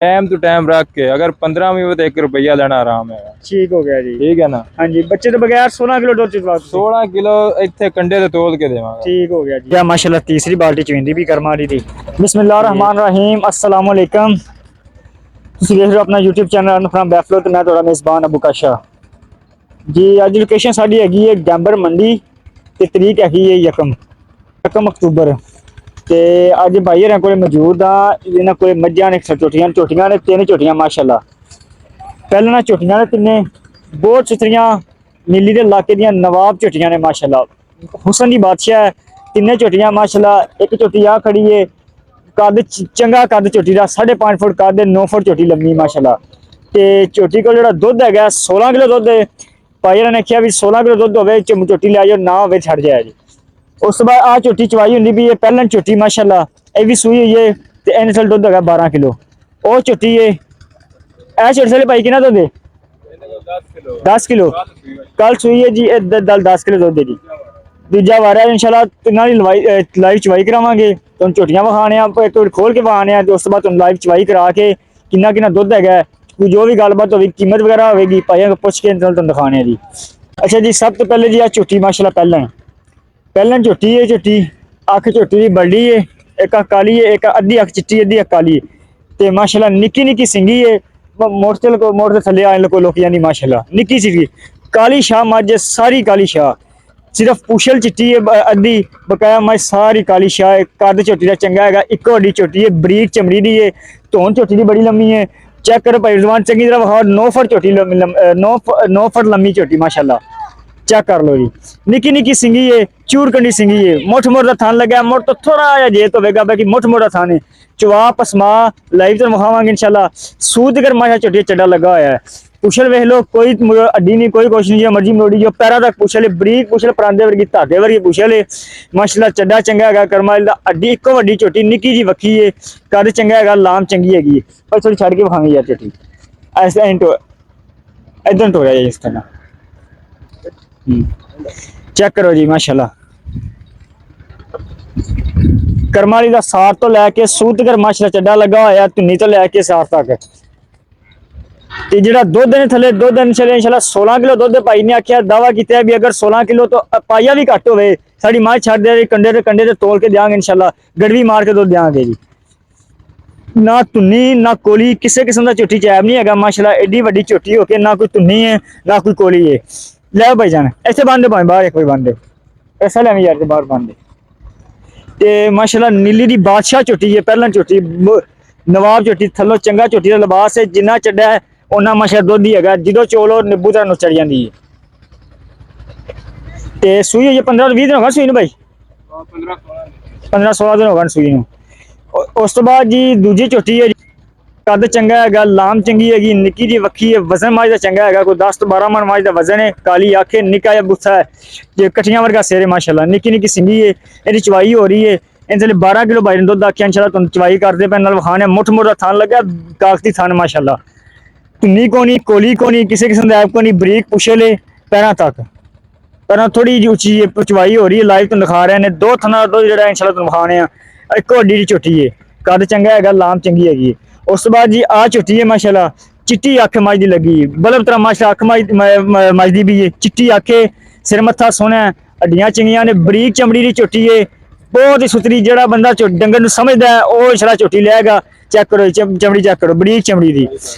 Time to time रख के अगर 15 भी हो तो 1 रुपया लेना आराम है। ठीक हो गया जी। ठीक है ना। हाँ जी, बच्चे तो बगैर 16 किलो दुध चुवा 16 किलो इतने कंडे से तोल के देवांगा। ठीक हो गया जी। या माशाल्लाह तीसरी बाल्टी चविंदी भी करम वाली थी। बिस्मिल्लाहिर्रहमानिर्रहीम, अस्सलाम वालेकुम। ਤੁਸੀਂ ਦੇਖ ਰਹੇ ਹੋ ਆਪਣਾ YouTube channel earn firm buffalo ਤੇ ਮੈਂ ਤੁਹਾਡਾ ਮੇਜ਼ਬਾਨ ਅਬੂ ਕਾਸ਼ਾ ਜੀ। ਅੱਜ ਲੋਕੇਸ਼ਨ ਸਾਡੀ ਹੈਗੀ ਹੈ ਗੈਂਬਰ ਮੰਡੀ ਤੇ ਤਰੀਕ ਹੈਗੀ ਹੈ 1 ਅਕਤੂਬਰ ਤੇ ਅੱਜ ਭਾਈ ਹਰਾਂ ਕੋਲ ਮੌਜੂਦ ਆ। ਇਹਨਾਂ ਕੋਲ ਮੱਝਾਂ ਨੇ ਝੋਟੀਆਂ ਨੇ 3 ਝੋਟੀਆਂ ਮਾਸ਼ਾਅੱਲਾ। ਪਹਿਲਾਂ ਨਾ ਝੋਟੀਆਂ ਨੇ ਤਿੰਨੇ ਬਹੁਤ ਸੁਥਰੀਆਂ ਨੀਲੀ ਦੇ ਇਲਾਕੇ ਦੀਆਂ ਨਵਾਬ ਝੋਟੀਆਂ ਨੇ ਮਾਸ਼ਾਅੱਲਾ। ਹੁਸਨ ਦੀ ਬਾਦਸ਼ਾਹ ਹੈ। ਤਿੰਨੇ ਝੋਟੀਆਂ ਮਾਸ਼ਾਅੱਲਾ। ਇੱਕ ਝੋਟੀ ਆ ਖੜੀ ਏ, ਕੱਦ ਚੰਗਾ ਕੱਦ ਝੋਟੀ ਦਾ 5.5 ਫੁੱਟ ਕੱਦ 9 ਫੁੱਟ ਝੋਟੀ ਲੰਮੀ ਮਾਸ਼ਾਅੱਲਾ। ਤੇ ਝੋਟੀ ਕੋਲ ਜਿਹੜਾ ਦੁੱਧ ਹੈਗਾ 16 ਕਿਲੋ ਦੁੱਧ ਹੈ। ਭਾਈ ਨੇ ਆਖਿਆ ਵੀ 16 ਕਿਲੋ ਦੁੱਧ ਹੋਵੇ ਝੋਟੀ ਲੈ ਜਾਓ, ਨਾ ਹੋਵੇ ਛੱਡ ਜਾਇਆ ਜੀ। ਉਸ ਤੋਂ ਬਾਅਦ ਆ ਝੋਟੀ ਚਵਾਈ ਹੁੰਦੀ ਵੀ ਇਹ ਪਹਿਲਾਂ ਝੋਟੀ ਮਾਸ਼ਾਅੱਲਾ ਇਹ ਵੀ ਸੂਈ ਹੋਈ ਹੈ ਤੇ ਇਹਨੇ ਥੱਲੇ ਦੁੱਧ ਹੈਗਾ 12 ਕਿਲੋ। ਉਹ ਝੋਟੀ ਹੈ ਇਹ ਝੋਟੀ ਥੱਲੇ ਭਾਈ ਕਿੰਨਾ ਦੁੱਧ ਹੈ? 10 ਕਿਲੋ ਕੱਲ ਸੂਈ ਹੈ ਜੀ। ਇਹ 10 ਕਿਲੋ ਦੁੱਧ ਹੈ ਜੀ। ਦੂਜਾ ਵਾਰ ਹੈ ਇਨਸ਼ਾਅੱਲਾ ਤਿੰਨਾਂ ਦੀ ਲਾਈਵ ਚਵਾਈ ਕਰਾਵਾਂਗੇ। ਤੁਹਾਨੂੰ ਝੋਟੀਆਂ ਵਿਖਾਣੇ ਆ, ਇੱਕ ਵਾਰ ਖੋਲ ਕੇ ਵਿਖਾਣੇ ਆ ਤੇ ਉਸ ਤੋਂ ਬਾਅਦ ਤੁਹਾਨੂੰ ਲਾਈਵ ਚਵਾਈ ਕਰਾ ਕੇ ਕਿੰਨਾ ਦੁੱਧ ਹੈਗਾ, ਕੋਈ ਜੋ ਵੀ ਗੱਲਬਾਤ ਹੋਵੇ ਕੀਮਤ ਵਗੈਰਾ ਹੋਵੇਗੀ ਭਾਈਆਂ ਪੁੱਛ ਕੇ ਤੁਹਾਨੂੰ ਦਿਖਾਣੇ ਆ ਜੀ। ਅੱਛਾ ਜੀ, ਸਭ ਤੋਂ ਪਹਿਲੇ ਜੀ ਆ ਝੋਟੀ ਮਾਸ਼ਾਅੱਲਾ ਪਹਿਲਾਂ ਝੋਟੀ ਹੈ। ਝੋਟੀ ਅੱਖ ਝੋਟੀ ਦੀ ਬੜੀ ਹੈ, ਇੱਕ ਅੱਖ ਕਾਲੀ ਹੈ, ਇੱਕ ਅੱਧੀ ਅੱਖ ਚਿੱਟੀ ਅੱਧੀ ਅੱਖ ਕਾਲੀ ਤੇ ਮਾਸ਼ਾਅੱਲਾ ਨਿੱਕੀ ਸਿੰਗੀ ਹੈ। ਮੋਟਰ ਦੇ ਥੱਲੇ ਆਣ ਕੋ ਲੋਕੀ ਜਾਂਦੀ ਮਾਸ਼ਾਅੱਲਾ ਨਿੱਕੀ ਸੀਗੀ ਕਾਲੀ ਸ਼ਾਹ ਮੱਝ ਸਾਰੀ ਕਾਲੀ ਸ਼ਾਹ, ਸਿਰਫ ਪੁਸ਼ਲ ਚਿੱਟੀ ਹੈ ਅੱਧੀ, ਬਕਾਇਆ ਮੱਝ ਸਾਰੀ ਕਾਲੀ ਸ਼ਾਹ ਹੈ। ਕੱਦ ਝੋਟੀ ਦਾ ਚੰਗਾ ਹੈਗਾ, ਇੱਕੋ ਵੱਡੀ ਝੋਟੀ ਹੈ, ਬਰੀਕ ਚਮੜੀ ਦੀ ਹੈ, ਧੌਣ ਝੋਟੀ ਦੀ ਬੜੀ ਲੰਮੀ ਹੈ। ਚੈੱਕ ਕਰੋ ਭਾਈ ਰਿਜ਼ਵਾਨ ਚੰਗੀ ਤਰ੍ਹਾਂ ਵਿਖਾਓ। 9 ਫੁੱਟ ਝੋਟੀ 9 ਫੁੱਟ ਲੰਮੀ ਝੋਟੀ ਮਾਸ਼ਾਅੱਲਾ। ਚੈੱਕ ਕਰ ਲਓ ਜੀ, ਨਿੱਕੀ ਸਿੰਗੀ ਹੈ, ਚੂਰ ਕੰਡੀ ਸਿੰਗੀ ਹੈ, ਮੁੱਠ ਦਾ ਥਣ ਲੱਗਿਆ। ਮੁੱਠ ਤੋਂ ਥੋੜਾ ਜਿਹਾ ਜੇਤ ਹੋਵੇਗਾ, ਬਾਕੀ ਮੁੱਠ ਦਾ ਥਣ ਹੈ। ਚਵਾ ਪਸਮਾ ਲਾਈਵ ਤੋਂ ਵਿਖਾਵਾਂਗੇ ਇਨਸ਼ਾਅੱਲਾ। ਸੂਦ ਕਰ ਮਾਸ਼ਾ ਝੋਟੀ ਚੱਡਾ ਲੱਗਾ ਹੋਇਆ ਹੈ। ਪੁਛਲ ਵੇਖ ਲੋ, ਕੋਈ ਅੱਡੀ ਨਹੀਂ, ਕੋਈ ਕੁਛ ਨਹੀਂ, ਜੋ ਮਰਜੀ ਮੋੜੀ ਜੋ ਪੈਰਾਂ ਤੱਕ ਪੁਛਲ ਬਰੀਕ ਪੁਛਲ ਪਰਾਂਦੇ ਵਰਗੀ ਧਾਗੇ ਵਰਗੀ ਪੁਛਲ ਹੈ ਮਾਸ਼ਾਅੱਲਾ। ਚੱਡਾ ਚੰਗਾ ਹੈਗਾ ਕਰਮਾਲ ਦਾ। ਅੱਡੀ ਇੱਕੋ ਵੱਡੀ ਝੋਟੀ ਨਿੱਕੀ ਜੀ ਵੱਖੀ ਹੈ, ਕੱਦ ਚੰਗਾ ਹੈਗਾ, ਲਾਮ ਚੰਗੀ ਹੈਗੀ ਹੈ। ਪਰ ਥੋੜੀ ਛੱਡ ਕੇ ਵਿਖਾਵਾਂਗੇ ਯਾਰ ਝੋਟੀ ਐਸਾ ਇਦਾਂ ਟੋਇਆ ਜੀ ਇਸ ਤਰ੍ਹਾਂ। ਚੈੱਕ ਕਰੋ ਜੀ ਮਾਸ਼ਾਅੱਲਾ। ਕਰਮਾਲੀ ਦਾ ਸਾਰ ਤੋਂ ਲੈ ਕੇ ਸੂਤ ਕਰ ਮਾਸ਼ਾਅੱਲਾ ਚੱਡਾ ਲੱਗਾ ਹੋਇਆ, ਧੁੰਨੀ ਤੋਂ ਲੈ ਕੇ ਸਾਰ ਤੱਕ। ਤੇ ਜਿਹੜਾ ਦੁੱਧ ਨੇ ਥੱਲੇ ਦੁੱਧ ਇਨਸ਼ਾਅੱਲਾ 16 ਕਿਲੋ ਦੁੱਧ ਭਾਈ ਨੇ ਆਖਿਆ ਦਾਵਾ ਕੀਤਾ ਵੀ ਅਗਰ 16 ਕਿਲੋ ਤੋਂ ਪਾਈਆ ਵੀ ਘੱਟ ਹੋਵੇ ਸਾਡੀ ਮਾਂ ਛੱਡ ਦੇ ਕੰਡੇ ਤੇ ਤੋਲ ਕੇ ਦਿਆਂਗੇ ਇਨਸ਼ਾਅੱਲਾ। ਗੜਵੀ ਮਾਰ ਕੇ ਦੁੱਧ ਦਿਆਂਗੇ ਜੀ। ਨਾ ਧੁੰਨੀ ਨਾ ਕੋਲੀ ਕਿਸੇ ਕਿਸਮ ਦਾ ਝੋਟੀ ਚੈਬ ਨਹੀਂ ਹੈਗਾ ਮਾਸ਼ਾਅੱਲਾ। ਐਡੀ ਵੱਡੀ ਝੋਟੀ ਹੋ ਕੇ ਨਾ ਕੋਈ ਧੁੰਨੀ ਹੈ ਨਾ ਕੋਈ ਕੋਲੀ ਹੈ। ਲੈ ਭਾਈ ਜਾਨ ਇੱਥੇ ਬੰਦੇ ਭਾਵੇਂ ਬਾਹਰ ਇੱਕ ਕੋਈ ਬੰਦੇ ਐਸਾ ਲੈਵੇਂ ਯਾਰ ਤੇ ਬਾਹਰ ਬੰਦੇ ਤੇ ਮਾਸ਼ਾਅੱਲਾ ਨੀਲੀ ਦੀ ਬਾਦਸ਼ਾਹ ਝੋਟੀ ਹੈ। ਪਹਿਲਾਂ ਝੋਟੀ ਨਵਾਬ ਝੋਟੀ ਥੱਲੋਂ ਚੰਗਾ ਝੋਟੀ ਦਾ ਲਿਬਾਸ ਹੈ। ਜਿੰਨਾ ਚੱਡਾ ਹੈ ਉਹਨਾਂ ਮਾਸ਼ਾਅੱਲਾ ਦੁੱਧ ਹੀ ਹੈਗਾ। ਜਦੋਂ ਚੋਲੋ ਨਿੱਬੂ ਤਰ੍ਹਾਂ ਨੁੱਚੜ ਜਾਂਦੀ ਹੈ। ਤੇ ਸੂਈ ਹੋਈ 15-20 ਦਿਨ ਹੋ ਗਏ ਸੂਈ ਨੂੰ ਭਾਈ, 15-16 ਦਿਨ ਹੋ ਗਏ ਸੂਈ ਨੂੰ। ਉਸ ਤੋਂ ਬਾਅਦ ਜੀ ਦੂਜੀ ਝੋਟੀ ਹੈ, ਕੱਦ ਚੰਗਾ ਹੈਗਾ, ਲਾਮ ਚੰਗੀ ਹੈਗੀ, ਨਿੱਕੀ ਜੀ ਵੱਖੀ ਹੈ, ਵਜ਼ਨ ਮਾਝ ਦਾ ਚੰਗਾ ਹੈਗਾ, ਕੋਈ 10 ਤੋਂ 12 ਮਣ ਮਾਝ ਦਾ ਵਜ਼ਨ ਹੈ। ਕਾਲੀ ਆਖੇ, ਨਿੱਕਾ ਜਿਹਾ ਬੁੱਥਾ ਹੈ ਜੇ ਕਠੀਆਂ ਵਰਗਾ ਸਿਰ ਹੈ ਮਾਸ਼ਾਅੱਲਾ। ਨਿੱਕੀ ਸਿੰਗੀ ਹੈ, ਇਹਦੀ ਚਵਾਈ ਹੋ ਰਹੀ ਹੈ। ਇਹਦੇ ਲਈ 12 ਕਿਲੋ ਭਾਈ ਨੇ ਦੁੱਧ ਆਖਿਆ ਇਨਸ਼ਾਅੱਲਾ। ਤੁਹਾਨੂੰ ਚਵਾਈ ਕਰਦੇ ਪਏ ਨਾਲ ਵਿਖਾਣੇ ਮੁੱਠ ਦਾ ਥਣ ਲੱਗਾ ਕਾਗਤੀ ਥਣ ਮਾਸ਼ਾਅੱਲਾ। ਧੁੰਨੀ ਕੋਨੀ ਕੋਲੀ ਕੋਨੀ ਕਿਸੇ ਕਿਸਮ ਦਾ ਐਪ ਕੋਨੀ, ਬਰੀਕ ਪੁਛਲੇ ਪੈਰਾਂ ਤੱਕ, ਪੈਰਾਂ ਥੋੜੀ ਜਿਹੀ ਉੱਚੀ ਹੈ। ਚਵਾਈ ਹੋ ਰਹੀ ਹੈ, ਲਾਈਵ ਤੋਂ ਦਿਖਾ ਰਹੇ ਨੇ। ਦੋ ਥਣਾ ਦੁੱਧ ਜਿਹੜਾ ਇਨਸ਼ਾਅੱਲਾ ਤੁਹਾਨੂੰ ਵਿਖਾਣੇ ਆ। ਇੱਕ ਵੱਡੀ ਦੀ ਝੋਟੀ ਹੈ, ਕੱਦ ਚੰਗਾ ਹੈਗਾ, ਲਾਮ ਚੰਗੀ ਹੈਗੀ। ਉਸ ਤੋਂ ਬਾਅਦ ਜੀ ਆ ਝੋਟੀ ਹੈ ਮਾਸ਼ਾਅੱਲਾ, ਚਿੱਟੀ ਅੱਖ ਮੱਝ ਦੀ ਲੱਗੀ ਬਲਬ ਤਰ੍ਹਾਂ ਮਾਸ਼ਾਅੱਲਾ। ਅੱਖ ਮੱਝ ਦੀ ਵੀ ਹੈ, ਚਿੱਟੀ ਅੱਖ ਹੈ, ਸਿਰ ਮੱਥਾ ਸੋਹਣਾ, ਹੱਡੀਆਂ ਚੰਗੀਆਂ ਨੇ, ਬਰੀਕ ਚਮੜੀ ਦੀ ਝੋਟੀ ਹੈ, ਬਹੁਤ ਹੀ ਸੁਥਰੀ। ਜਿਹੜਾ ਬੰਦਾ ਡੰਗਰ ਨੂੰ ਸਮਝਦਾ ਹੈ ਉਹ ਇਨਸ਼ਾਅੱਲਾ ਝੋਟੀ ਲਏਗਾ। ਚੈੱਕ ਕਰੋ ਚਮੜੀ, ਚੈੱਕ ਕਰੋ ਬਰੀਕ ਚਮੜੀ ਦੀ।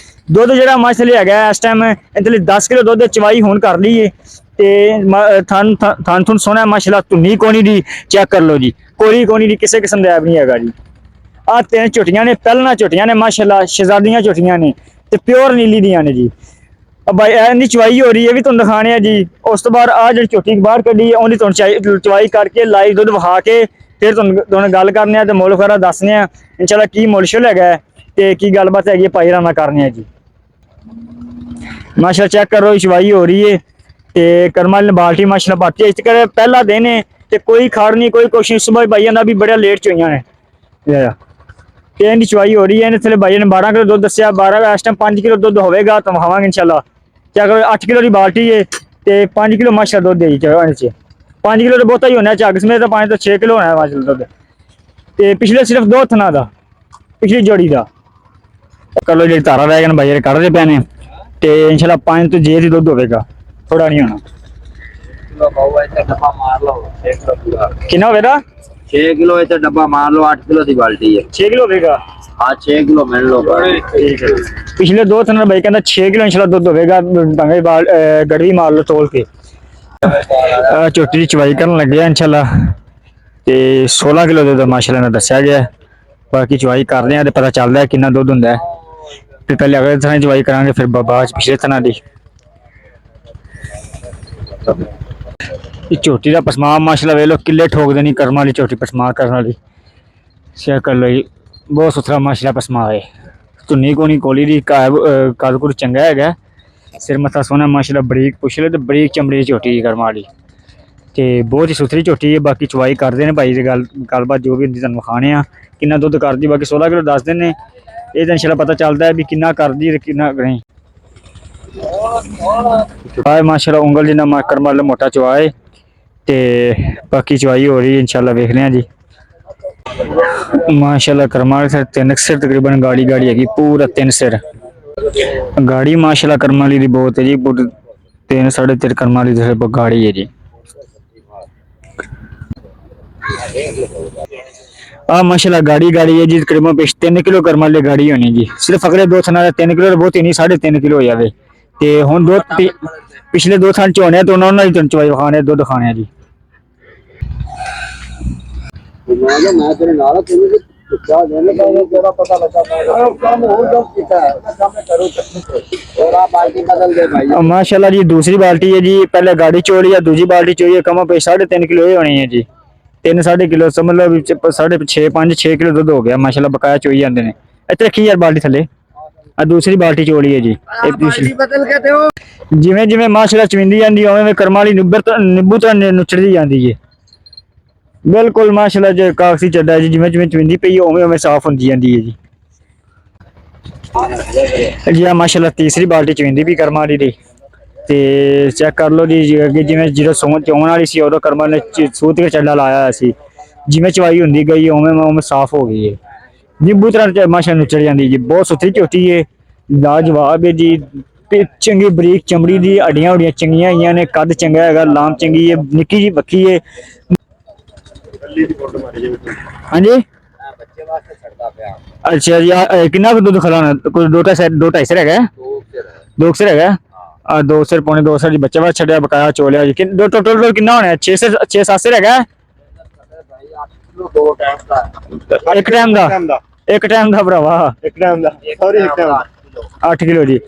ਦੁੱਧ ਜਿਹੜਾ ਮੱਝ ਥੱਲੇ ਹੈਗਾ ਇਸ ਟਾਈਮ ਇਹਦੇ ਲਈ 10 ਕਿਲੋ ਦੁੱਧ ਚਵਾਈ ਹੁਣ ਕਰ ਲਈ ਹੈ। ਤੇ ਥਣ ਸੋਹਣਾ ਮਾਸ਼ਾਅੱਲਾ। ਧੁੰਨੀ ਕੋਣੀ ਦੀ ਚੈੱਕ ਕਰ ਲਓ ਜੀ, ਕੋਣੀ ਦੀ ਕਿਸੇ ਕਿਸਮ ਦਾ ਐਬ ਨਹੀਂ ਹੈਗਾ ਜੀ। ਆ 3 ਝੋਟੀਆਂ ਨੇ, ਪਹਿਲਾਂ ਝੋਟੀਆਂ ਨੇ ਮਾਸ਼ਾਅੱਲਾ, ਸ਼ਹਿਜ਼ਾਦੀਆਂ ਝੋਟੀਆਂ ਨੇ ਤੇ ਪਿਓਰ ਨੀਲੀ ਦੀਆਂ ਨੇ ਜੀ। ਭਾਈ ਇਹਦੀ ਚਵਾਈ ਹੋ ਰਹੀ ਹੈ ਵੀ ਤੁਹਾਨੂੰ ਦਿਖਾਣੇ ਆ ਜੀ। ਉਸ ਤੋਂ ਬਾਅਦ ਆ ਜਿਹੜੀ ਝੋਟੀ ਬਾਹਰ ਕੱਢੀ ਹੈ ਉਹਦੀ ਤੁਹਾਨੂੰ ਚਵਾਈ ਕਰਕੇ ਲਾਈਵ ਦੁੱਧ ਵਿਖਾ ਕੇ ਫਿਰ ਤੁਹਾਨੂੰ ਗੱਲ ਕਰਨੇ ਆ ਤੇ ਮੁੱਲ ਵਗੈਰਾ ਦੱਸਣੇ ਆ ਇਨਸ਼ਾਅੱਲਾ। ਕੀ ਮੁੱਲ ਸ਼ੁੱਲ ਹੈਗਾ ਤੇ ਕੀ ਗੱਲਬਾਤ ਹੈਗੀ ਭਾਈ ਰਾਣਾ ਕਰਨੇ ਆ ਜੀ ਮਾਸ਼ਾਅੱਲਾ। ਚੈੱਕ ਕਰੋ ਚਵਾਈ ਹੋ ਰਹੀ ਹੈ ਤੇ ਕਰਮਾਲ ਨੇ ਬਾਲਟੀ ਮਾਸ਼ਾਅੱਲਾ ਬਾਤੀ ਇਸ ਕਰ ਪਹਿਲਾ ਦਿਨ ਹੈ ਤੇ ਕੋਈ ਖੜ ਨਹੀਂ, ਕੋਈ ਕੁਛ ਨਹੀਂ। ਸੁਬਹ ਭਾਈਆਂ ਦਾ ਵੀ ਬੜਾ ਲੇਟ ਚੋਈਆਂ ਨੇ ਤੇ ਇਹਦੀ ਚਵਾਈ ਹੋ ਰਹੀ ਹੈ। ਇਹਨੇ ਥੱਲੇ ਭਾਈ ਨੇ 12 ਕਿਲੋ ਦੁੱਧ ਦੱਸਿਆ। 12 ਇਸ ਟਾਈਮ 5 ਕਿਲੋ ਦੁੱਧ ਹੋਵੇਗਾ ਤਾਂ ਵਿਖਾਵਾਂਗੇ ਇਨਸ਼ਾਅੱਲਾ। ਚੈੱਕ ਕਰੋ 8 ਕਿਲੋ ਦੀ ਬਾਲਟੀ ਹੈ ਤੇ 5 ਕਿਲੋ ਮਾਸ਼ਾਅੱਲਾ ਦੁੱਧ ਦੇਈ ਇਹਦੇ ਚ। 5 ਕਿਲੋ ਤਾਂ ਬਹੁਤਾ ਹੀ ਹੋਣਾ, ਝੱਗ ਸਮੇਤ ਤਾਂ 5 ਤੋਂ 6 ਕਿਲੋ ਹੋਣਾ ਮਾਸ਼ਾਅੱਲਾ ਦੁੱਧ। ਤੇ ਪਿਛਲੇ ਸਿਰਫ 2 ਥਣਾ ਦਾ, ਪਿਛਲੀ ਜੋੜੀ ਦਾ कल जी तारा रह गए भाई कढ़ते पे ने ते इंशाल्लाह 5 तो जे दूध होगा, थोड़ा नहीं होना। कितना होगा? 6 किलो ऐसे डब्बा मार लो, 8 किलो की बाल्टी है। 6 किलो होगा। हाँ 6 किलो मिल लो। ठीक है। पिछले 2 दिन भाई कहता 6 किलो इंशाल्लाह दूध होगा, डंगे गड़वी मार लो तोल के। झोटी की चवाई करन लगे इंशाल्लाह ते 16 किलो दूध माशाल्लाह ने दस्या गया। बाकी चवाई कर रहे हैं तो पता चल रहा है कितना दूध होंगे। फिर पहले अगले दिन चवाई करांगे, फिर बाद पिछले दिन की। झोटी का पसमा माशाल्लाह वे लो किले ठोक देनी, कर्म वाली झोटी पसमा करने वाली। चेक कर लो जी, बहुत सुथरा माशाल्लाह पसमा है। धुनी कोनी कोली दी कद कुद चंगा है, सिर मत्था सोहना माशाल्लाह, बरीक पुछ लो तो बरीक चमड़ी की झोटी कर्म वाली ते बहुत ही सुथरी झोटी है। बाकी चवाई करते हैं भाई गलबात जो भी होंगी तुहानूं विखाने आ कितना दुध करदी। बाकी 16 किलो दस दिन ने, ये तो इंशाल्लाह पता चलता है भी कितना करदी ते कितना नहीं। आए माशाल्लाह उंगल जिन्ना कर्म वाला मोटा चवा है ते बाकी चवाई हो रही है इंशाल्लाह वेख रहे हैं जी। माशाल्लाह कर्म वाले सिर 3 सिर तकरीबन गाड़ी गाड़ी हैगी, पूरा 3 सिर गाड़ी माशाल्लाह कर्म वाली दी बहुत है जी। 3 साढ़े 3 कर्म वाली गाड़ी है जी। माशाल्लाह गाड़ी गाड़ी है जी, तकरीबन 3 किलो कर्म वाली गाड़ी होनी जी। सिर्फ अगले 2 थाना 3 किलो बहुत ही नहीं, 3.5 किलो हो जाए ते हुण पिछले 2 थान चोने तो उन्होंने ही चवाई खाने दूध खाने जी। मैं तेरे नाल क्या देने का तेरा पता लगा काम हो जब किया है काम करो और आप बाल्टी बदल दे भाई। माशाल्लाह जी दूसरी बाल्टी है जी, पहले गाड़ी चोड़ी है, दूसरी बाल्टी चोई है, कम पे 3.5 किलो ही होनी है जी। 3 साढ़े किलो समझ लो 6.5 5-6 किलो दूध हो गया माशाल्लाह, बकाया चोई जाते हैं। इतने रखी यार बाल्टी थले दूसरी बाल्टी चोड़ी है जी। बाल्टी बदल के दो जिमें जिमें माशाल्लाह चविंदी जाती उवें कर्म वाली निब्बू तरह नुचड़ती जाती है बिल्कुल माशाल्लाह जो कागजी चड्डा है जी, जिमें जिमें चविंदी पई उवें उवें साफ होती जाती है जी। जी हाँ माशाल्लाह तीसरी बाल्टी चविंदी भी कर्म वाली दी ते चेक कर लो जी। अगे जिमें जो चोन वाली सी उदों कर्म ने सूत के चड्डा लाया सी, जिमें चवाई होंदी गई उवें उवें साफ हो गई है। निब्बू तरह माशा नुचड़ जाती जी, बहुत सुथरी झोटी है, लाजवाब है जी। चंगी बरीक चमड़ी दी हड्डियां हुड्डियां चंगियां हुई ने, कद चंगा है, लाम चंगी है, निक्की जी बक्की है। हाँ जी अच्छा जी। कितना दूध खिलाना? कुछ 2-2.5 सिर है, 2 सिर है। 2 सिर पौने 2 सिर जी बच्चे वास्ते छड़िया बकाया चोलिया जी। टोटल कितना होना है? 6-7 सिर है एक टाइम दा, एक टाइम दा भरावा, एक टाइम दा सॉरी, एक टाइम 8 किलो जी।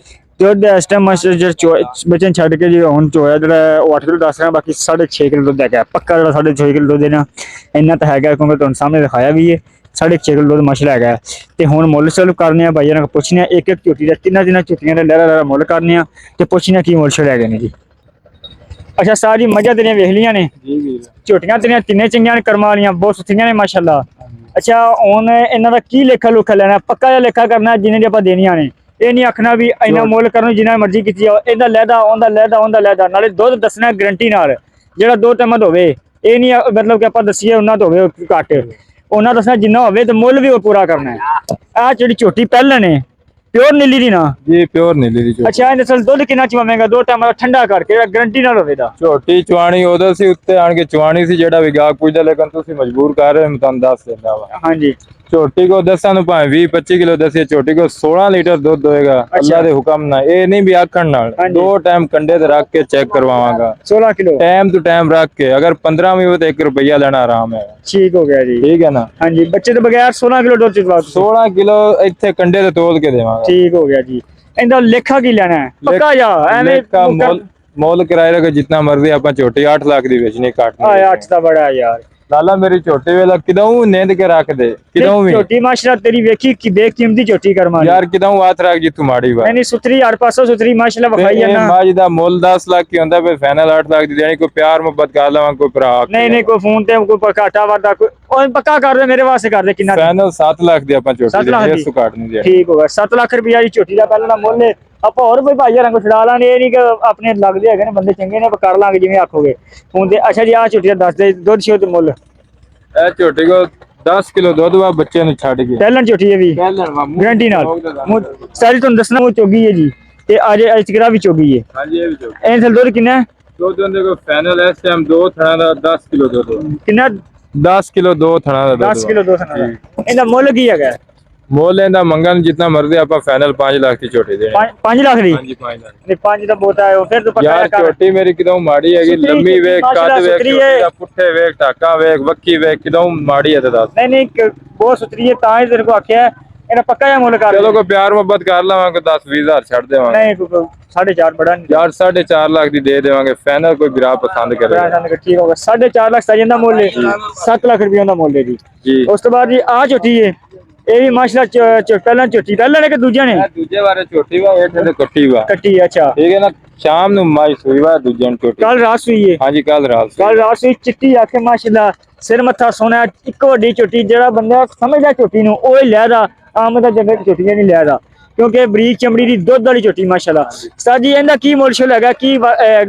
दुध इस टाइम बच्चे छड़ के जी हुण चोया जो 8 किलो दस रहा, बाकी 6.5 किलो दुध है पक्का जो 6.5 किलो दुध देना इन्ना तो है, क्योंकि तुहानूं सामने दिखाया भी है 6.5 किलो दुध माशाल्लाह है। तो हुण मुल चल करने भाई को पुछने एक एक झोटी का तिना झोटियां लहरा लहरा मुल करने तो पुछने की मुल छड़िया गए जी। अच्छा सारी मझां तेरियां वेख लियां ने, झोटियां तेरियां तिन्ने चंगियां ने कर्म वालियां, बहुत सुथरियां ने माशाल्लाह। अच्छा हुण इन्हां दा की लेखा लुखा लेना? पक्का जिहा लेखा करना जिन्हें दी आपां देनियां ने, ये नहीं आखना भी इन्ना मुल करो जिन्ना मर्जी कीती जाओ, इहदा लैदा उहदा लैदा उहदा लैदा। नाले दुध दसना गारंटी नाल जेड़ा 2 टाइम होवे, ये नहीं मतलब कि आपां दसीए उन्ना तो होवे घट, उन्ना दसना जिन्ना होवे तो मुल भी पूरा करना है। आ जेहड़ी झोटी पैहलन है प्योर नीली दी ना जी, प्योर नीली दी झोटी। अच्छा इहदे दुध कितना चवावेगा 2 टाइम ठंडा करके गारंटी नाल होवेगा? झोटी चवाणी उदों सी उत्ते आण के चवाणी सी जेड़ा विगाक पुछदा, लेकिन तुसी मजबूर कर रहे हो, मैं तुहानूं दस देना वा। हाँ जी झोटी को दसा नु भावे 20-25 किलो दसिए, झोटी को 16 लीटर दूध होएगा अल्लाह दे हुक्म ना। ये नहीं भी आखण नाल 2 टाइम कंडे ते रख के चेक करवावांगा 16 किलो टाइम टू टाइम रख के। अगर 15 भी हो तो 1 रुपया लेना आराम है। ठीक हो गया जी, ठीक है ना? हाँ जी बच्चे तो बगैर 16 किलो दूध चवा 16 किलो इत्थे कंडे ते तोल के देवांगा। ठीक हो गया जी। इनका लेखा की लेना है पक्का या लेखा मोल किराए लगे जितना मर्जी आप झोटी 8 लाख दी बेचनी काट 8 का बड़ा है यार। लाला मेरी झोटी वेला किदों नींद के रख दे, किदों भी छोटी माशाल्लाह तेरी वेखी कि बेकीमती छोटी कर्मा यार किदों हाथ रख जी तू माड़ी बात नहीं सुथरी हर पासों सुथरी माशाल्लाह बखाई है ना। माज दा मोल 10 लाख की होंदा पे फाइनल 8 लाख दी देनी। कोई प्यार मोहब्बत कर लवा कोई भरा नहीं कोई फोन ते कोई घाटा वादा कोई ओए पक्का कर दे मेरे वास्ते कर दे कितना फाइनल 7 लाख दी अपन झोटी 7 लाख दे दी। सु काट नहीं दे। ठीक होगा 7 लाख रुपया दी झोटी दा पहला मोल ले आप और कोई भाई रंग छड़ा लाने, ये नहीं कि अपने लगदे है ने बंदे चंगे ने कर लांगे जिवें आखोगे फोन ते। अच्छा जी आ झोटी दा दस दे दुध शिव ते मुल ए झोटी को 10 ਕਿਲੋ ਦੁੱਧ ਵਾ ਬੱਚੇ ਨੂੰ ਛੱਡ ਕੇ ਪਹਿਲਣ ਝੋਟੀ ਹੈ ਵੀ ਗਾਰੰਟੀ ਨਾਲ ਸਾਰੀ ਤੁਹਾਨੂੰ ਦੱਸਣਾ ਉਹ ਚੋਗੀ ਹੈ ਜੀ ਤੇ ਅੱਜ ਚਿਕਰਾ ਵੀ ਚੋਗੀ ਹੈ ਹਾਂਜੀ ਇਹ ਵੀ ਜੋ ਇਹ ਥਲ ਦੁੱਧ ਕਿੰਨਾ ਹੈ? ਦੁੱਧ ਦੇ ਕੋ ਫਾਈਨਲ ਇਸ ਟਾਈਮ 2 ਥਣਾ ਦਾ 10 ਕਿਲੋ ਦੁੱਧ ਕਿੰਨਾ 10 ਕਿਲੋ 2 ਥਣਾ ਦਾ 10 ਕਿਲੋ 2 ਥਣਾ ਦਾ ਇਹਦਾ ਮੁੱਲ ਕੀ ਹੈਗਾ? ਮੁੱਲ ਇਹਦਾ ਮੰਗਣ ਜਿੰਨਾ ਮਰਜ਼ੀ ਆਪਾਂ ਫਾਈਨਲ 5 ਲੱਖ ਦੀ ਝੋਟੀ ਦੇਣੀ 5 ਲੱਖ ਦੀ ਹਾਂਜੀ 5 ਲੱਖ ਨਹੀਂ 5 ਦਾ ਬਹੁਤ ਹੈ ਫਿਰ ਤੂੰ ਪੱਕਾ ਯਾਰ ਕਰ ਝੋਟੀ ਮੇਰੀ ਕਿਦੋਂ ਮਾੜੀ ਹੈਗੀ ਸੁਥਰੀ ਲੰਮੀ ਵੇਖ ਮਾਸ਼ਾਅੱਲਾ ਕੱਦ ਵੇਖ ਸੁਥਰੀ ਝੋਟੀ ਹੈ। ਦਾ ਪੁੱਠੇ ਵੇਖ ਟਾਕਾ ਵੇਖ ਵੱਕੀ ਵੇਖ ਕਿਦੋਂ ਮਾੜੀ ਹੈ ਤੇ ਦੱਸ ਨਹੀਂ ਨਹੀਂ ਬਹੁਤ ਸੁਥਰੀ ਹੈ ਤਾਂ ਹੀ ਤੇਰੇ ਕੋ ਆਖਿਆ ਇਹਦਾ ਪੱਕਾ ਜਿਹਾ ਮੁੱਲ ਕਰ ਚਲੋ ਕੋਈ ਪਿਆਰ ਮੁਹੱਬਤ ਕਰ ਲਵਾਂਗੇ 10-20 ਹਜ਼ਾਰ ਛੱਡ ਦੇਵਾਂਗੇ ਨਹੀਂ 4.5 ਬੜਾ ਨਹੀਂ ਯਾਰ 4.5 ਲੱਖ ਦੀ ਦੇ ਦੇਵਾਂਗੇ ਫਾਈਨਲ ਕੋਈ ਵਿਰਾ ਪਸੰਦ ਕਰੇ ਠੀਕ ਹੋਗਾ 4.5 ਲੱਖ ਸਜਣ ਦਾ ਮੁੱਲ ਹੈ 7 ਲੱਖ ਰੁਪਏ ਦਾ ਮੁੱਲ ਹੈ ਜੀ ਜੀ ਉਸ ਤੋਂ ਬਾਅਦ ਜੀ ਆ ਝੋਟੀ ਹੈ ਇਹ ਵੀ ਮਾਸ਼ਾਅੱਲਾ ਪਹਿਲਾਂ ਝੋਟੀ ਪਹਿਲਾਂ ਨੇ ਕਿ ਦੂਜਿਆਂ ਨੇ ਦੂਜੇ ਬਾਰੇ ਝੋਟੀ ਵਾ ਇਹ ਤੇ ਕੱਟੀ ਵਾ ਕੱਟੀ ਹੈ, ਅੱਛਾ ਠੀਕ ਹੈ ਨਾ ਸ਼ਾਮ ਨੂੰ ਮਾਈ ਸੂਈ ਵਾ ਦੂਜੇ ਨੂੰ ਝੋਟੀ ਕੱਲ ਰਾਤ ਸੂਈ ਹੈ ਹਾਂਜੀ ਕੱਲ ਰਾਤ ਸੂਈ। ਕੱਲ ਰਾਤ ਸੂਈ ਚਿੱਟੀ ਆਖੇ ਮਾਸ਼ਾਅੱਲਾ ਸਿਰ ਮੱਥਾ ਸੋਹਣਾ ਇੱਕ ਵੱਡੀ ਝੋਟੀ ਜਿਹੜਾ ਬੰਦਾ ਸਮਝਦਾ ਝੋਟੀ ਨੂੰ ਉਹ ਹੀ ਲੈਦਾ ਆਮ ਦਾ ਜਗ੍ਹਾ ਝੋਟੀਆਂ ਨਹੀਂ ਲੈਦਾ ਕਿਉਂਕਿ ਬਰੀਕ ਚਮੜੀ ਦੀ ਦੁੱਧ ਵਾਲੀ ਝੋਟੀ ਮਾਸ਼ਾਅੱਲਾ। ਉਸਤਾਦ ਜੀ ਇਹਦਾ ਕੀ ਮੁੱਲ ਸ਼ੁਲ ਹੈਗਾ ਕੀ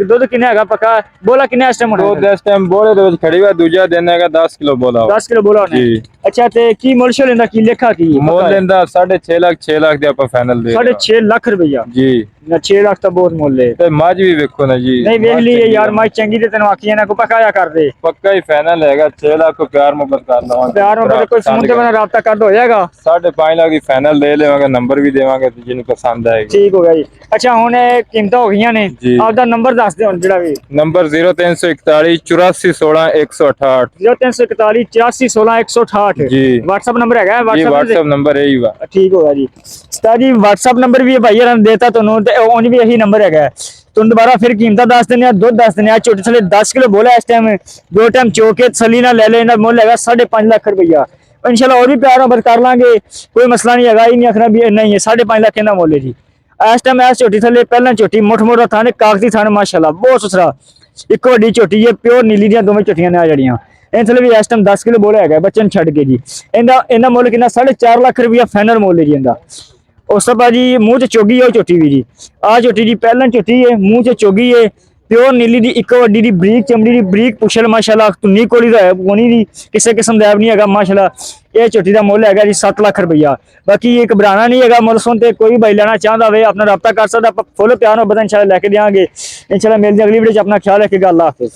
ਦੁੱਧ ਕਿੰਨਾ ਹੈਗਾ ਪੱਕਾ ਬੋਲਾ ਕਿੰਨਾ ਇਸ ਟਾਈਮ ਦੁੱਧ ਇਸ ਟਾਈਮ ਬੋਲੇ ਦੇ ਵਿੱਚ ਖੜੀ ਵਾ ਦੂਜਾ ਦਿਨ ਹੈਗਾ 10 ਕਿਲੋ ਬੋਲਾ 10 ਕਿਲੋ ਬੋਲਾ ਹੋਣਾ ਜੀ। ਅੱਛਾ ਤੇ ਕੀ ਮੁੱਲ ਸ਼ੁਲ ਇਹਦਾ ਕੀ ਲੇਖਾ ਕੀ ਹੈ? ਮੁੱਲ ਲੈਂਦਾ 6.5 ਲੱਖ 6 ਲੱਖ ਦੇ ਆਪਾਂ ਫਾਈਨਲ ਦੇ 6.5 ਲੱਖ ਰੁਪਈਆ ਜੀ ਨਾ 6 ਲੱਖ ਤਾਂ ਬਹੁਤ ਮੁੱਲ ਹੈ। ਤੇ ਮੱਝ ਵੀ ਵੇਖੋ ਨਾ ਜੀ ਨਹੀਂ ਵੇਖ ਲਈ ਯਾਰ ਮੈਂ ਚੰਗੀ ਤੇ ਤੈਨੂੰ ਆਖੀ ਨਾ ਕੋ ਪੱਕਾ ਜਾ ਕਰ ਦੇ ਪੱਕਾ ਹੀ ਫਾਈਨਲ ਹੈਗਾ 6 ਲੱਖ ਕੋ ਪਿਆਰ ਮੁਹੱਬਤ ਕਰ ਲਵਾਂਗੇ ਪਿਆਰ ਨਾਲ ਕੋਈ ਫੋਨ ਤੇ ਬਣਾ ਰਾਬਤਾ ਕਰ ਹੋ ਜਾਏਗਾ 5.5 ਲੱਖ ਦੀ ਫਾਈਨਲ ਦੇ ਲਵਾਂਗੇ ਨੰਬਰ ਵੀ ਦੇਵਾਂਗੇ ਤੇ ਜਿਹਨੂੰ ਪਸੰਦ ਆਏਗੀ ਠੀਕ ਹੋ ਗਿਆ ਜੀ। ਅੱਛਾ ਹੁਣ ਇਹ ਕੀਮਤਾਂ ਹੋ ਗਈਆਂ ਨੇ ਜੀ। ਆਪਦਾ ਨੰਬਰ ਦੱਸ ਦਿਓ ਹੁਣ ਜਿਹੜਾ ਵੀ ਨੰਬਰ 0341 8416 168 0341 8416 168 ਜੀ। WhatsApp ਨੰਬਰ ਹੈਗਾ ਇਹ WhatsApp ਨੰਬਰ ਇਹੀ ਵਾ ਠੀਕ ਹੋ ਗਿਆ ਜੀ। ਸਤਾ ਜੀ WhatsApp ਨੰਬਰ ਵੀ ਭਾਈ ਹਰਾਂ ਦੇਤਾ ਤੁਹਾਨੂੰ ਤੇ ਉਂਝ ਵੀ ਇਹੀ ਨੰਬਰ ਹੈਗਾ ਤੁਹਾਨੂੰ ਦੁਬਾਰਾ ਫਿਰ ਕੀਮਤਾਂ ਦੱਸ ਦਿੰਦੇ ਆ ਦੁੱਧ ਦੱਸ ਦਿੰਦੇ ਆ ਝੋਟੇ ਥਲੇ 10 ਕਿਲੋ ਬੋਲਾ ਇਸ ਟਾਈਮ ਦੋ ਟਾਈਮ ਚੋਕੇ ਤਸੱਲੀ ਨਾਲ ਲੈ ਲੈ ਇਹਦਾ ਮੁੱਲ ਹੈਗਾ 5.5 ਲੱਖ ਰੁਪਈਆ इंशाल्लाह और भी प्यार मोहब्बत कर लांगे कोई मसला नहीं है ही नहीं आखना भी नहीं है 5.5 लाख का मुल है जी। इस टाइम इस झोटी थले पहला झोटी मुठ मोटा थाने कागजी थाने माशाल्लाह बहुत सुथरा एक वड्डी झोटी है प्योर नीली दी दोवें झोटियां ने आ जड़ियां इन थले भी इस टाइम 10 किलो बोला है बच्चन छड़ के जी इनका मुल कितना 4.5 लाख रुपया फाइनल मुल है जी इनका। उस तो बाद जी मूँह च चोगी है झोटी भी जी आ झोटी जी पहला झोटी है मूँह च चोगी है प्योर नीली दी एक वड्डी दी बरीक चमड़ी दी बरीक पुछल माशाल्लाह तुन्नी कोली दा कोनी दी किसी किस्म दा नहीं हैगा माशाल्लाह। ये झोटी दा मुल हैगा जी 7 लाख रुपया बाकी ये घबराना नहीं हैगा मुल सुन ते कोई भाई लेना चाहता होवे अपना राब्ता कर सकदा फुल प्यार और बदन इंशाल्लाह लेके देंगे इंशाल्लाह मिलदे अगली वीडियो च अपना ख्याल रखिएगा अल्लाह हाफिज़।